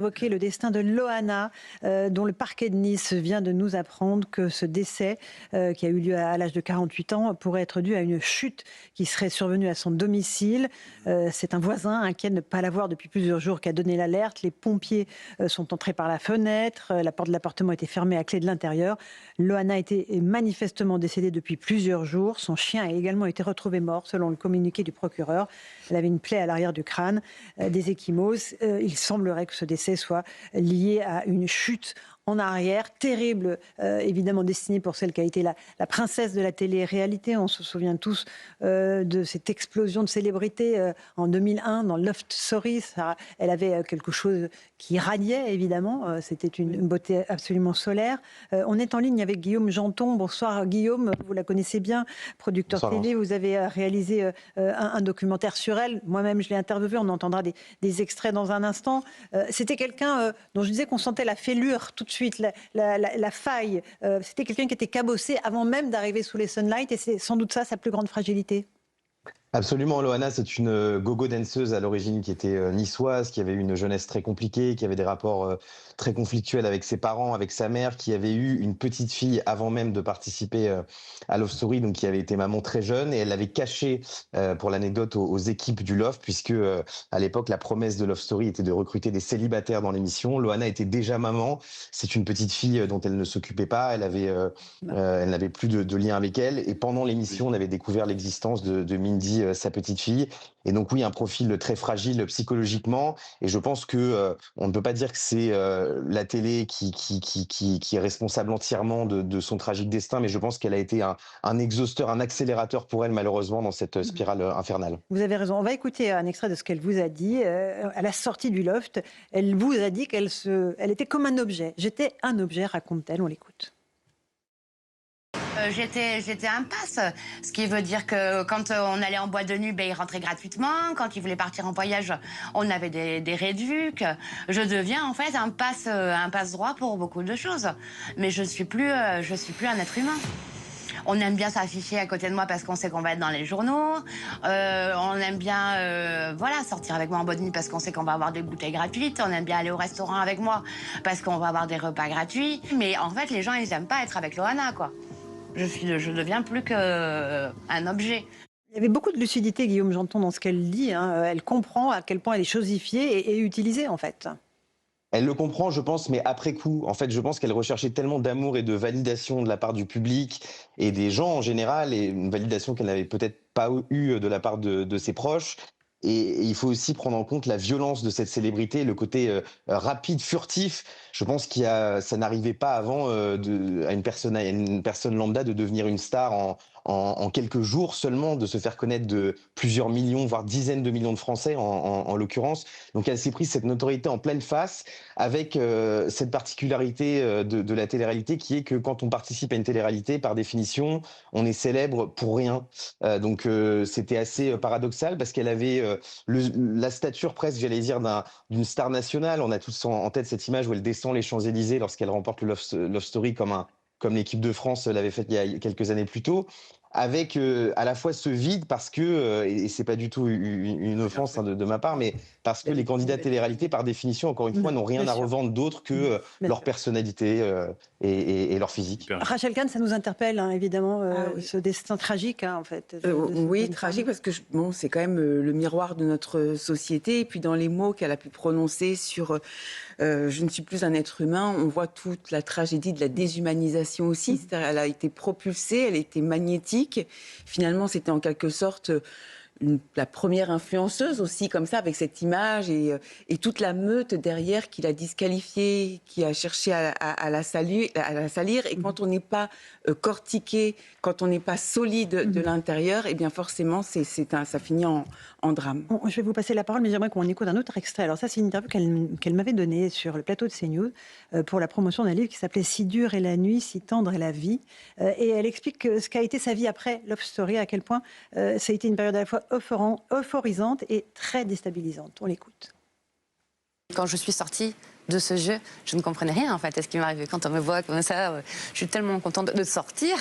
Évoquer le destin de Loana, dont le parquet de Nice vient de nous apprendre que ce décès, qui a eu lieu à l'âge de 48 ans, pourrait être dû à une chute qui serait survenue à son domicile. C'est un voisin inquiet de ne pas la voir depuis plusieurs jours qui a donné l'alerte. Les pompiers sont entrés par la fenêtre. La porte de l'appartement était fermée à clé de l'intérieur. Loana était manifestement décédée depuis plusieurs jours. Son chien a également été retrouvé mort, selon le communiqué du procureur. Elle avait une plaie à l'arrière du crâne, des ecchymoses. Il semblerait que ce décès soit lié à une chute en arrière, terrible, évidemment destinée pour celle qui a été la princesse de la télé-réalité. On se souvient tous de cette explosion de célébrité en 2001 dans Loft Story. Elle avait quelque chose qui radiait, évidemment. C'était une beauté absolument solaire. On est en ligne avec Guillaume Janton. Bonsoir Guillaume, vous la connaissez bien, producteur Bonsoir, télé. Vous avez réalisé un documentaire sur elle. Moi-même, je l'ai interviewé. On entendra des extraits dans un instant. C'était quelqu'un dont je disais qu'on sentait la fêlure tout de suite, la faille. C'était quelqu'un qui était cabossé avant même d'arriver sous les Sunlight, et c'est sans doute ça sa plus grande fragilité. Absolument, Loana, c'est une gogo danseuse à l'origine qui était niçoise, qui avait eu une jeunesse très compliquée, qui avait des rapports très conflictuels avec ses parents, avec sa mère, qui avait eu une petite fille avant même de participer à Love Story, donc qui avait été maman très jeune, et elle l'avait cachée, pour l'anecdote, aux équipes du Love, puisque à l'époque, la promesse de Love Story était de recruter des célibataires dans l'émission. Loana était déjà maman, c'est une petite fille dont elle ne s'occupait pas, elle n'avait plus de lien avec elle, et pendant l'émission, on avait découvert l'existence de Mindy, sa petite fille. Et donc oui, un profil très fragile psychologiquement. Et je pense que on ne peut pas dire que c'est la télé qui est responsable entièrement de son tragique destin, mais je pense qu'elle a été un exhausteur, un accélérateur pour elle, malheureusement, dans cette spirale infernale. Vous avez raison. On va écouter un extrait de ce qu'elle vous a dit. À la sortie du loft, elle vous a dit elle était comme un objet. J'étais un objet, raconte-t-elle. On l'écoute. J'étais un passe, ce qui veut dire que quand on allait en boîte de nuit, il rentrait gratuitement. Quand il voulait partir en voyage, on avait des réducs. Je deviens en fait un passe droit pour beaucoup de choses. Mais je suis plus un être humain. On aime bien s'afficher à côté de moi parce qu'on sait qu'on va être dans les journaux. On aime bien sortir avec moi en boîte de nuit parce qu'on sait qu'on va avoir des bouteilles gratuites. On aime bien aller au restaurant avec moi parce qu'on va avoir des repas gratuits. Mais en fait, les gens, ils n'aiment pas être avec Loana, quoi. Je deviens plus qu'un objet. Il y avait beaucoup de lucidité, Guillaume Janton, dans ce qu'elle dit. Elle comprend à quel point elle est chosifiée et utilisée, en fait. Elle le comprend, je pense, mais après coup. En fait, je pense qu'elle recherchait tellement d'amour et de validation de la part du public et des gens en général, et une validation qu'elle n'avait peut-être pas eue de la part de ses proches. Et il faut aussi prendre en compte la violence de cette célébrité, le côté rapide, furtif. Je pense ça n'arrivait pas avant à une personne lambda de devenir une star en quelques jours seulement, de se faire connaître de plusieurs millions, voire dizaines de millions de Français en l'occurrence. Donc elle s'est prise cette notoriété en pleine face, avec cette particularité de la télé-réalité qui est que quand on participe à une télé-réalité, par définition, on est célèbre pour rien. Donc c'était assez paradoxal parce qu'elle avait la stature presque, j'allais dire, d'une star nationale. On a tous en tête cette image où elle descend les Champs-Élysées lorsqu'elle remporte le Love Story comme l'équipe de France l'avait fait il y a quelques années plus tôt, avec à la fois ce vide parce que, et c'est pas du tout une offense de ma part, mais parce que les candidats télé-réalité, par définition, encore une fois, n'ont rien à revendre d'autre que leur personnalité et leur physique. Rachel Kahn, ça nous interpelle, hein, évidemment, Oui. ce destin tragique, hein, en fait. Oui, tragique, parce que bon, c'est quand même le miroir de notre société. Et puis dans les mots qu'elle a pu prononcer sur je ne suis plus un être humain, on voit toute la tragédie de la déshumanisation aussi. C'est-à-dire, elle a été propulsée, elle a été magnétique. Finalement, c'était en quelque sorte la première influenceuse aussi, comme ça, avec cette image et toute la meute derrière qui l'a disqualifiée, qui a cherché à la salir. Et quand on n'est pas cortiqué, quand on n'est pas solide de l'intérieur, et bien forcément, ça finit en drame. Je vais vous passer la parole, mais j'aimerais qu'on écoute un autre extrait. Alors ça, c'est une interview qu'elle m'avait donnée sur le plateau de CNews pour la promotion d'un livre qui s'appelait « Si dure est la nuit, si tendre est la vie ». Et elle explique ce qu'a été sa vie après Love Story, à quel point ça a été une période à la fois euphorisante et très déstabilisante. On l'écoute. Quand je suis sortie de ce jeu, je ne comprenais rien en fait à ce qui m'arrivait. Quand on me voit comme ça, je suis tellement contente de sortir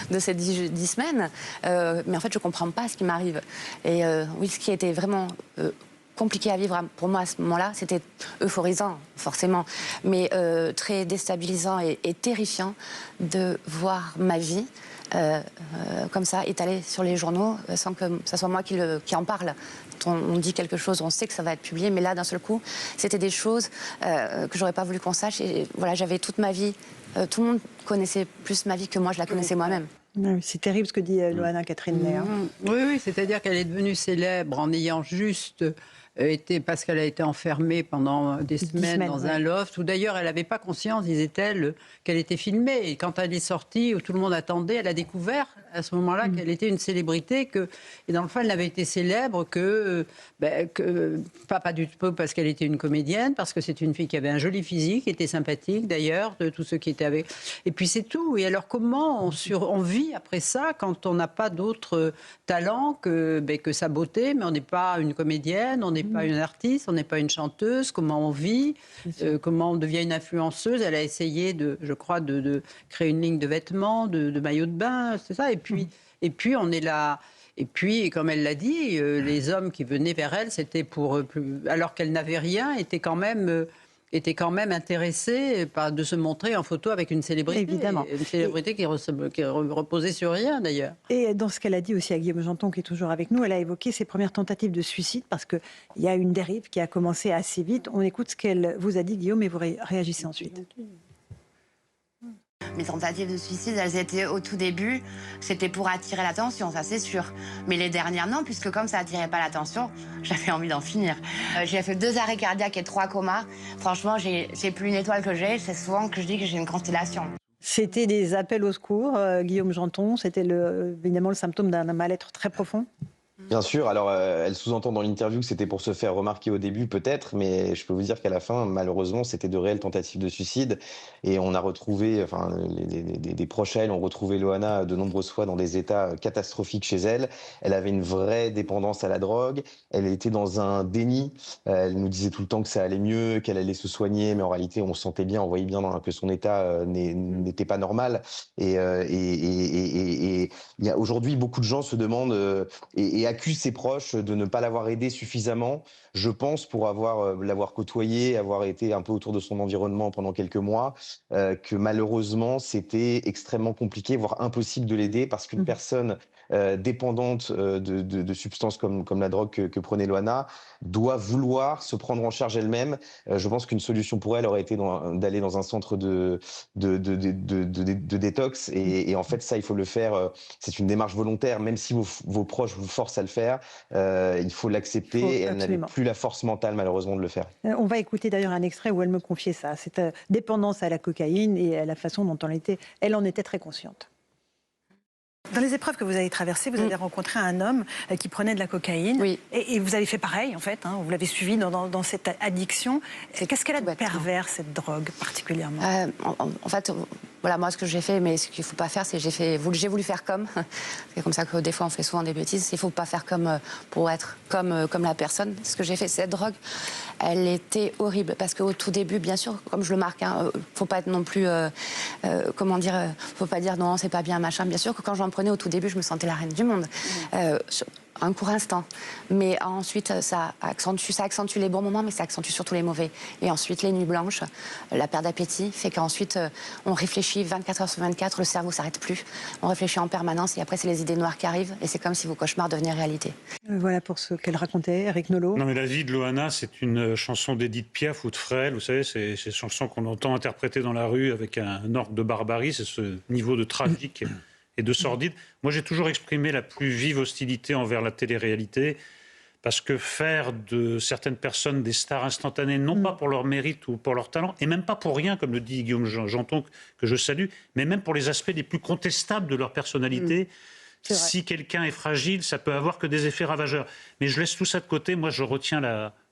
de ces 10 semaines, mais en fait je ne comprends pas ce qui m'arrive. Et oui, ce qui a été vraiment compliqué à vivre pour moi à ce moment-là. C'était euphorisant, forcément, mais très déstabilisant et terrifiant de voir ma vie comme ça étalée sur les journaux sans que ça soit moi qui en parle. On dit quelque chose, on sait que ça va être publié, mais là, d'un seul coup, c'était des choses que j'aurais pas voulu qu'on sache. Et voilà, j'avais toute ma vie. Tout le monde connaissait plus ma vie que moi, je la connaissais moi-même. C'est terrible ce que dit Loana Catherine Ney. Oui, c'est-à-dire qu'elle est devenue célèbre en ayant juste été, parce qu'elle a été enfermée pendant des semaines dans un loft, où d'ailleurs elle n'avait pas conscience, disait-elle, qu'elle était filmée. Et quand elle est sortie, où tout le monde attendait, elle a découvert à ce moment-là qu'elle était une célébrité, et dans le fond elle n'avait été célèbre que pas du tout parce qu'elle était une comédienne, parce que c'est une fille qui avait un joli physique, qui était sympathique d'ailleurs, de tous ceux qui étaient avec. Et puis c'est tout. Et alors comment on vit après ça quand on n'a pas d'autre talent que sa beauté, mais on n'est pas une comédienne, on n'est pas une artiste, on n'est pas une chanteuse, comment on vit, comment on devient une influenceuse. Elle a essayé, je crois, de créer une ligne de vêtements, de maillots de bain, c'est ça. Et puis on est là. Et puis, comme elle l'a dit, les hommes qui venaient vers elle, c'était alors qu'elle n'avait rien, étaient quand même intéressés de se montrer en photo avec une célébrité. Évidemment. Une célébrité qui reposait sur rien, d'ailleurs. Et dans ce qu'elle a dit aussi à Guillaume Janton, qui est toujours avec nous, elle a évoqué ses premières tentatives de suicide, parce qu'il y a une dérive qui a commencé assez vite. On écoute ce qu'elle vous a dit, Guillaume, et vous réagissez ensuite. Mes tentatives de suicide, elles étaient au tout début, c'était pour attirer l'attention, ça c'est sûr. Mais les dernières, non, puisque comme ça attirait pas l'attention, j'avais envie d'en finir. J'ai fait 2 arrêts cardiaques et 3 comas. Franchement, j'ai plus une étoile que j'ai. C'est souvent que je dis que j'ai une constellation. C'était des appels au secours, Guillaume Janton. C'était évidemment le symptôme d'un mal-être très profond. Bien sûr, alors elle sous-entend dans l'interview que c'était pour se faire remarquer au début peut-être, mais je peux vous dire qu'à la fin, malheureusement, c'était de réelles tentatives de suicide. Et on a retrouvé, enfin des proches à elle ont retrouvé Loana de nombreuses fois dans des états catastrophiques chez elle. Elle avait une vraie dépendance à la drogue, elle était dans un déni, elle nous disait tout le temps que ça allait mieux, qu'elle allait se soigner, mais en réalité on sentait bien, on voyait bien que son état n'était pas normal. Et il y a aujourd'hui beaucoup de gens se demandent et accuse ses proches de ne pas l'avoir aidé suffisamment, je pense, pour l'avoir côtoyé, avoir été un peu autour de son environnement pendant quelques mois, que malheureusement, c'était extrêmement compliqué, voire impossible de l'aider, parce qu'une personne dépendante de substances comme la drogue que prenait Loana doit vouloir se prendre en charge elle-même. Je pense qu'une solution pour elle aurait été d'aller dans un centre de détox, et en fait, ça, il faut le faire. C'est une démarche volontaire, même si vos proches vous forcent à le faire, il faut l'accepter, et elle n'avait plus la force mentale, malheureusement, de le faire. On va écouter d'ailleurs un extrait où elle me confiait ça, cette dépendance à la cocaïne et à la façon dont elle en était très consciente. Dans les épreuves que vous avez traversées, vous avez rencontré un homme qui prenait de la cocaïne. Oui. Et vous avez fait pareil, en fait. Vous l'avez suivi dans cette addiction. Qu'est-ce qu'elle a de pervers, cette drogue, particulièrement ? En fait, voilà, moi, ce que j'ai fait, mais ce qu'il ne faut pas faire, c'est j'ai voulu faire comme. C'est comme ça que des fois, on fait souvent des bêtises. Il ne faut pas faire comme pour être comme la personne. Ce que j'ai fait, cette drogue, elle était horrible. Parce qu'au tout début, bien sûr, comme je le marque, faut pas être non plus, faut pas dire non, c'est pas bien, machin. Bien sûr que quand j'en prenais au tout début, je me sentais la reine du monde. Un court instant. Mais ensuite, ça accentue les bons moments, mais ça accentue surtout les mauvais. Et ensuite, les nuits blanches, la perte d'appétit fait qu'ensuite, on réfléchit 24 heures sur 24, le cerveau s'arrête plus. On réfléchit en permanence et après, c'est les idées noires qui arrivent et c'est comme si vos cauchemars devenaient réalité. Voilà pour ce qu'elle racontait, Eric Nolot. Non, mais la vie de Loana, c'est une chanson d'Édith Piaf ou de Frêle. Vous savez, c'est ces chansons qu'on entend interpréter dans la rue avec un orgue de barbarie. C'est ce niveau de tragique et de sordide. Moi, j'ai toujours exprimé la plus vive hostilité envers la télé-réalité, parce que faire de certaines personnes des stars instantanées, non pas pour leur mérite ou pour leur talent, et même pas pour rien, comme le dit Guillaume Janton, que je salue, mais même pour les aspects les plus contestables de leur personnalité. Si quelqu'un est fragile, ça peut avoir que des effets ravageurs. Mais je laisse tout ça de côté. Moi, je retiens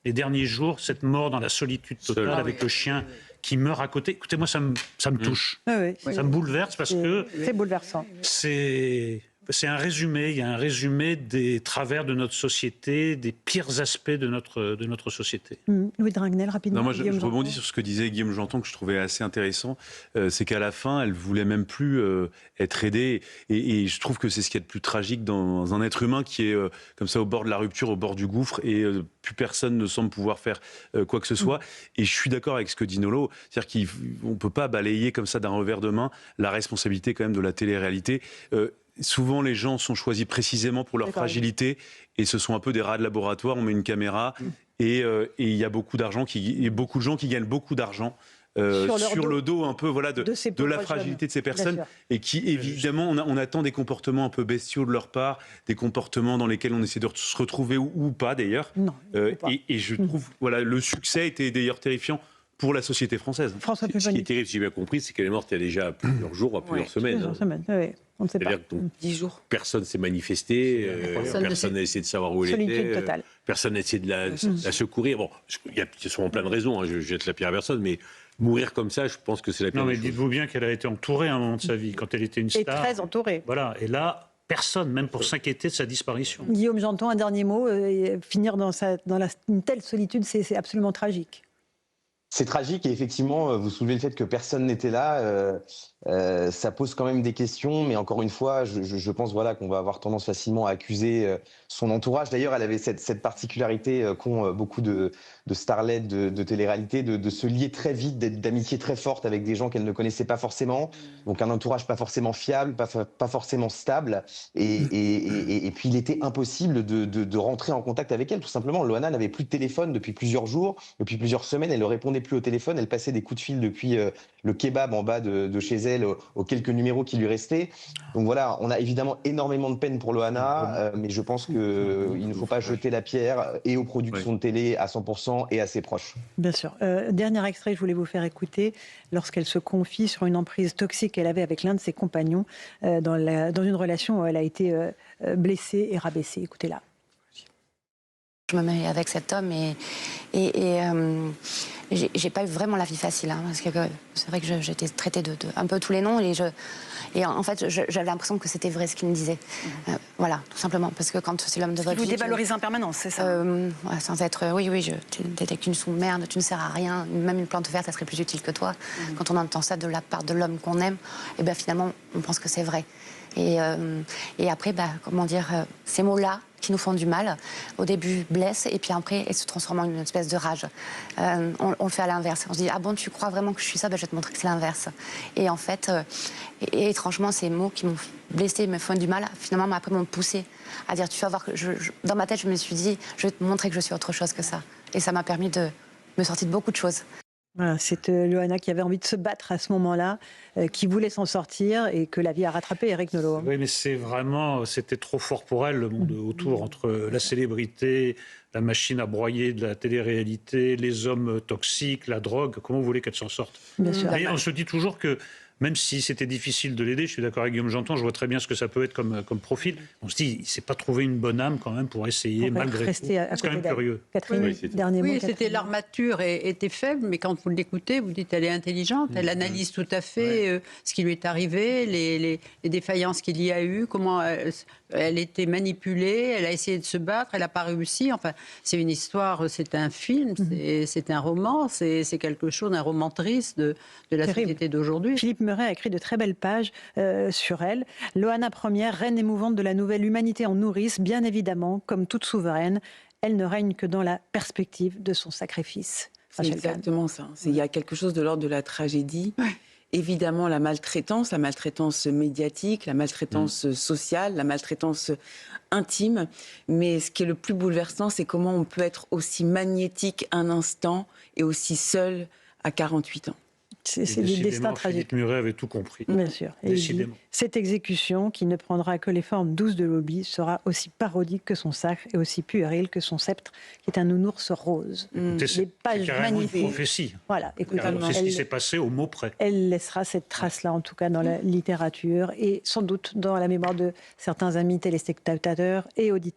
les derniers jours, cette mort dans la solitude totale avec le chien qui meurt à côté. Écoutez, moi, ça me touche. Ça me bouleverse parce que... C'est bouleversant. c'est un résumé. Il y a un résumé des travers de notre société, des pires aspects de notre société. Louis de Ragnel, rapidement. Non, moi, je rebondis sur ce que disait Guillaume Janton, que je trouvais assez intéressant. C'est qu'à la fin, elle voulait même plus être aidée. Et je trouve que c'est ce qu'il y a de plus tragique dans un être humain qui est comme ça au bord de la rupture, au bord du gouffre, et plus personne ne semble pouvoir faire quoi que ce soit. Et je suis d'accord avec ce que dit Nolo. C'est-à-dire qu'on ne peut pas balayer comme ça d'un revers de main la responsabilité quand même de la télé-réalité. Souvent, les gens sont choisis précisément pour leur fragilité, et ce sont un peu des rats de laboratoire. On met une caméra, et il y a beaucoup de gens qui gagnent beaucoup d'argent sur le dos un peu de la fragilité de ces personnes, et qui évidemment on attend des comportements un peu bestiaux de leur part, des comportements dans lesquels on essaie de se retrouver ou pas d'ailleurs. Et je trouve le succès était d'ailleurs terrifiant pour la société française. François Ce qui est terrible, si j'ai bien compris, c'est qu'elle est morte il y a déjà plusieurs jours, plusieurs semaines. Plusieurs semaines, oui. On ne sait pas. 10 jours. Personne ne s'est manifesté, personne n'a essayé de savoir où elle était, totale. personne n'a essayé de la secourir. Bon, il y a sûrement plein de raisons, je jette la pierre à personne, mais mourir comme ça, je pense que c'est la pire. Non, mais dites-vous bien qu'elle a été entourée à un moment de sa vie, quand elle était une star. Et très entourée. Voilà, et là, personne, même pour s'inquiéter de sa disparition. Guillaume Janton, un dernier mot. Finir dans une telle solitude, c'est absolument tragique. C'est tragique, et effectivement, vous soulevez le fait que personne n'était là. Ça pose quand même des questions, mais encore une fois, je pense qu'on va avoir tendance facilement à accuser son entourage. D'ailleurs, elle avait cette particularité qu'ont beaucoup de starlets de télé-réalité, de se lier très vite, d'amitié très forte avec des gens qu'elle ne connaissait pas forcément. Donc un entourage pas forcément fiable, pas forcément stable. Et puis il était impossible de rentrer en contact avec elle, tout simplement. Loana n'avait plus de téléphone depuis plusieurs jours, depuis plusieurs semaines. Elle ne répondait plus au téléphone. Elle passait des coups de fil depuis le kebab en bas de chez elle, aux quelques numéros qui lui restaient. Donc voilà, on a évidemment énormément de peine pour Loana, mais je pense qu'il ne faut pas jeter la pierre et aux productions de télé à 100% et à ses proches. Bien sûr. Dernier extrait, je voulais vous faire écouter, lorsqu'elle se confie sur une emprise toxique qu'elle avait avec l'un de ses compagnons dans une relation où elle a été blessée et rabaissée. Écoutez-la. Je me mets avec cet homme et j'ai pas eu vraiment la vie facile, parce que c'est vrai que j'étais traitée de un peu tous les noms, et en fait j'avais l'impression que c'était vrai ce qu'il me disait. Voilà, tout simplement, parce que quand c'est l'homme de votre vie... Vous dévalorisez en permanence, c'est ça? Sans être... Oui, tu n'étais qu'une sous-merde, tu ne sers à rien, même une plante verte, ça serait plus utile que toi. Quand on entend ça de la part de l'homme qu'on aime, et bien finalement, on pense que c'est vrai. Et après, ces mots-là, qui nous font du mal, au début blessent, et puis après, elles se transforment en une espèce de rage. On le fait à l'inverse. On se dit, ah bon, tu crois vraiment que je suis ça? Je vais te montrer que c'est l'inverse. Et en fait, et étrangement, ces mots qui m'ont blessé, me font du mal, finalement, après, m'ont poussé à dire, tu vas voir que dans ma tête, je me suis dit, je vais te montrer que je suis autre chose que ça. Et ça m'a permis de me sortir de beaucoup de choses. Voilà, c'est Loana qui avait envie de se battre à ce moment-là, qui voulait s'en sortir et que la vie a rattrapé, Éric Nolot. Oui, mais c'était trop fort pour elle, le monde autour, entre la célébrité, la machine à broyer de la télé-réalité, les hommes toxiques, la drogue. Comment vous voulez qu'elle s'en sorte? Bien sûr. Mais on se dit toujours que, même si c'était difficile de l'aider, je suis d'accord avec Guillaume Janton, je vois très bien ce que ça peut être comme profil. On se dit, il ne s'est pas trouvé une bonne âme quand même pour essayer, malgré tout. C'est quand même curieux. Catherine, dernier mot. Oui, c'était l'armature était faible, mais quand vous l'écoutez, vous dites elle est intelligente, elle analyse tout à fait ce qui lui est arrivé, les défaillances qu'il y a eu, comment elle était manipulée, elle a essayé de se battre, elle n'a pas réussi. Enfin, c'est une histoire, c'est un film, c'est un roman, c'est quelque chose, un roman triste de la société d'aujourd'hui. Philippe Meuret a écrit de très belles pages sur elle. Loana Ier, reine émouvante de la nouvelle humanité en nourrice, bien évidemment, comme toute souveraine, elle ne règne que dans la perspective de son sacrifice. C'est exactement ça. Il y a quelque chose de l'ordre de la tragédie. Ouais. Évidemment, la maltraitance médiatique, la maltraitance sociale, la maltraitance intime. Mais ce qui est le plus bouleversant, c'est comment on peut être aussi magnétique un instant et aussi seul à 48 ans. C'est des destins tragiques. Philippe Meuret avait tout compris. Bien sûr. Décidément. Cette exécution, qui ne prendra que les formes douces de l'oubli, sera aussi parodique que son sacre et aussi puérile que son sceptre, qui est un nounours rose. C'est carrément une prophétie. Voilà, c'est ce qui s'est passé au mot près. Elle laissera cette trace-là, en tout cas, dans la littérature et sans doute dans la mémoire de certains amis téléspectateurs et auditeurs.